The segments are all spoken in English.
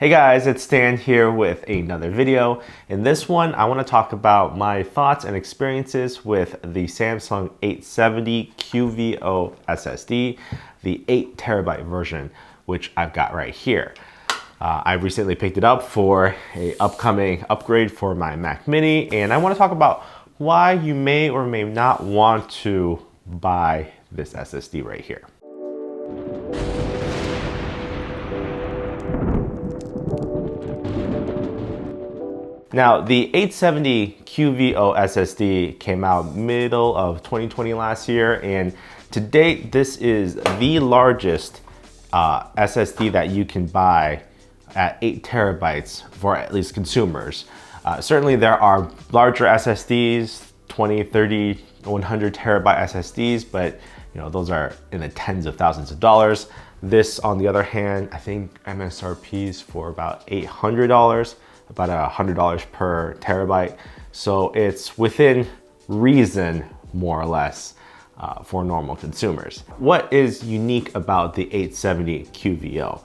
Hey guys, it's Stan here with another video. In this one, I want to talk about my thoughts and experiences with the Samsung 870 QVO SSD, the 8TB version, which I've got right here. I recently picked it up for an upcoming upgrade for my Mac Mini, and I want to talk about why you may or may not want to buy this SSD right here. Now, the 870 QVO SSD came out middle of 2020 last year, and to date, this is the largest SSD that you can buy at 8TB for at least consumers. Certainly there are larger SSDs, 20, 30, 100TB SSDs, but those are in the tens of thousands of dollars. This, on the other hand, I think MSRP is for about $800. About $100 per terabyte. So it's within reason, more or less, for normal consumers. What is unique about the 870 QVO?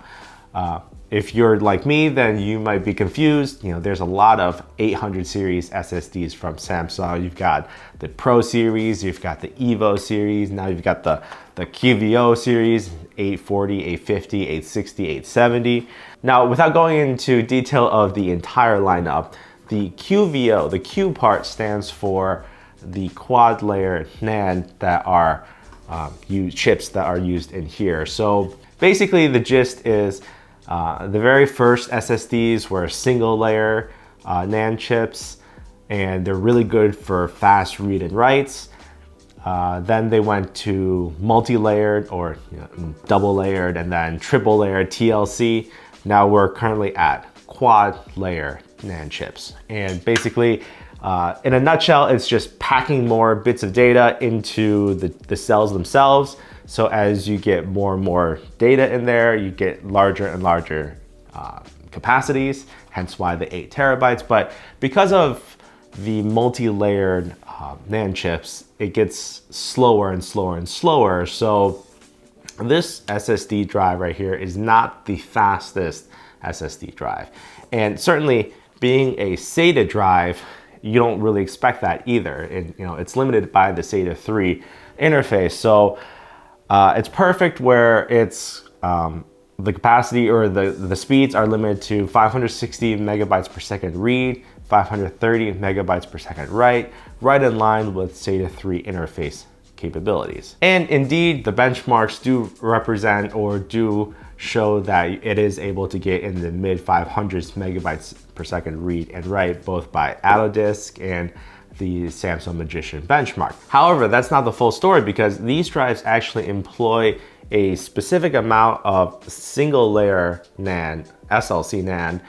If you're like me, then you might be confused. There's a lot of 800 series SSDs from Samsung. You've got the Pro series, you've got the EVO series, now you've got the QVO series, 840, 850, 860, 870. Now, without going into detail of the entire lineup, the QVO, the Q part stands for the quad layer NAND that are chips that are used in here. So basically the gist is the very first SSDs were single layer NAND chips, and they're really good for fast read and writes. Then they went to multi-layered or double layered and then triple layered TLC. Now we're currently at quad layer NAND chips. And basically, in a nutshell, it's just packing more bits of data into the cells themselves. So as you get more and more data in there, you get larger and larger capacities, hence why the 8TB. But because of the multi-layered NAND chips, it gets slower and slower and slower. So this SSD drive right here is not the fastest SSD drive. And certainly being a SATA drive, you don't really expect that either. It's limited by the SATA III interface. So it's perfect where it's the capacity or the speeds are limited to 560 megabytes per second read, 530 megabytes per second write, right in line with SATA III interface capabilities. And indeed, the benchmarks do represent or do show that it is able to get in the mid 500s megabytes per second read and write, both by Autodisk and the Samsung Magician benchmark. However, that's not the full story, because these drives actually employ a specific amount of single layer NAND, SLC NAND,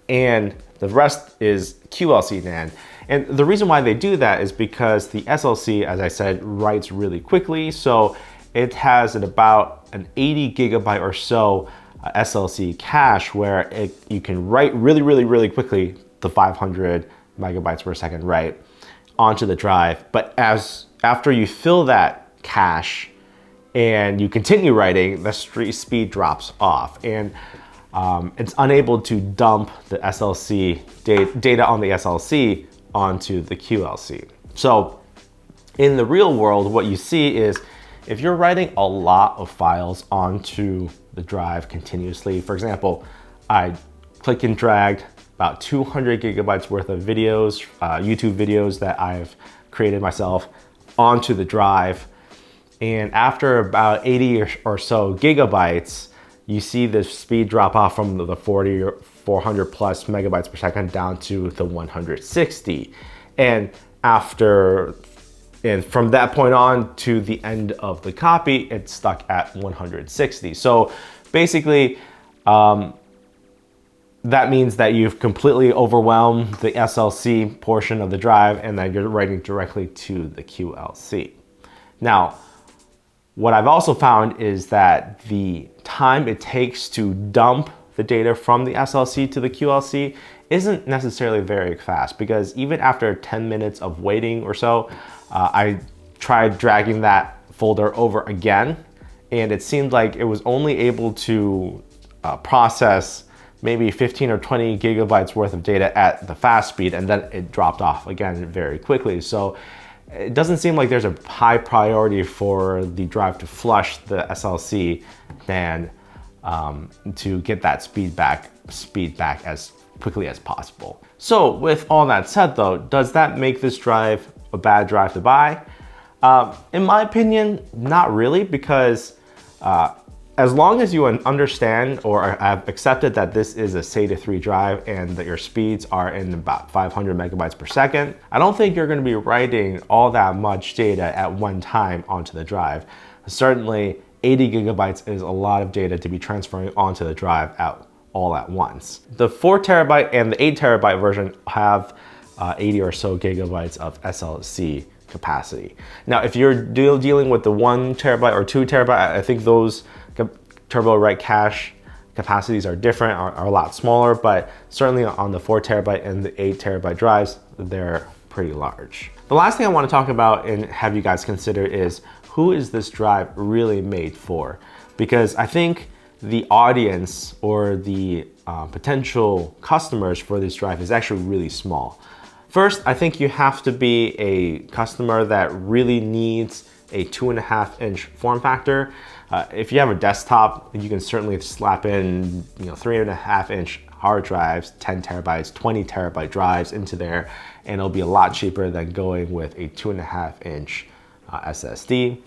and the rest is QLC NAND. And the reason why they do that is because the SLC, as I said, writes really quickly. So it has about an 80 gigabyte or so SLC cache where you can write really quickly the 500 megabytes per second write onto the drive. But after you fill that cache and you continue writing, the speed drops off, and it's unable to dump the SLC data on the SLC onto the QLC. So in the real world, what you see is if you're writing a lot of files onto the drive continuously, for example, I click and dragged about 200 gigabytes worth of videos, YouTube videos that I've created myself, onto the drive. And after about 80 or so gigabytes, you see the speed drop off from the 40 or 400 plus megabytes per second down to the 160. And from that point on to the end of the copy, it's stuck at 160. So basically, that means that you've completely overwhelmed the SLC portion of the drive and that you're writing directly to the QLC. Now, what I've also found is that the time it takes to dump the data from the SLC to the QLC isn't necessarily very fast, because even after 10 minutes of waiting or so, I tried dragging that folder over again, and it seemed like it was only able to process maybe 15 or 20 gigabytes worth of data at the fast speed, and then it dropped off again very quickly. So it doesn't seem like there's a high priority for the drive to flush the SLC than to get that speed back as quickly as possible. So with all that said though, does that make this drive a bad drive to buy? In my opinion, not really, because as long as you understand or have accepted that this is a SATA III drive and that your speeds are in about 500 megabytes per second, I don't think you're going to be writing all that much data at one time onto the drive. Certainly 80 gigabytes is a lot of data to be transferring onto the drive all at once. The 4 terabyte and the 8 terabyte version have 80 or so gigabytes of SLC capacity. Now, if you're dealing with the 1 terabyte or 2 terabyte, I think those TurboWrite cache capacities are different, are a lot smaller, but certainly on the 4 terabyte and the 8 terabyte drives, they're pretty large. The last thing I want to talk about and have you guys consider is, who is this drive really made for? Because I think the audience or the potential customers for this drive is actually really small. First, I think you have to be a customer that really needs a 2.5-inch form factor. If you have a desktop, you can certainly slap in 3.5-inch hard drives, 10 terabytes, 20 terabyte drives into there, and it'll be a lot cheaper than going with a 2.5-inch SSD.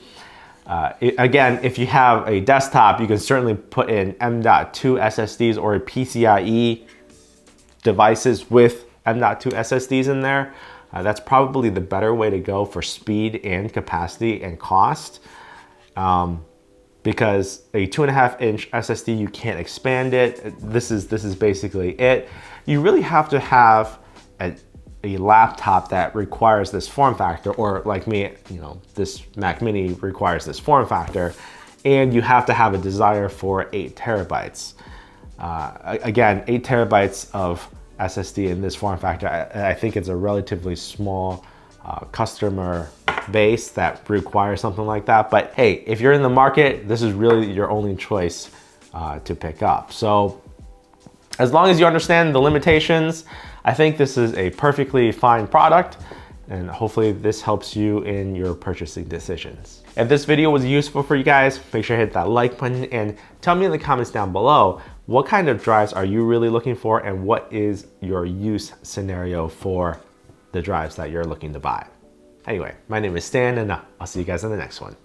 Again, if you have a desktop, you can certainly put in M.2 SSDs or PCIe devices with M.2 SSDs in there. That's probably the better way to go for speed and capacity and cost. Because a 2.5-inch SSD, you can't expand it. This is basically it. You really have to have a laptop that requires this form factor, or like me, this Mac Mini requires this form factor, and you have to have a desire for 8 terabytes. Again, 8 terabytes of SSD in this form factor, I think it's a relatively small customer base that requires something like that. But hey, if you're in the market, this is really your only choice to pick up. So as long as you understand the limitations, I think this is a perfectly fine product, and hopefully this helps you in your purchasing decisions. If this video was useful for you guys, make sure to hit that like button and tell me in the comments down below, what kind of drives are you really looking for, and what is your use scenario for the drives that you're looking to buy? Anyway, my name is Stan, and I'll see you guys in the next one.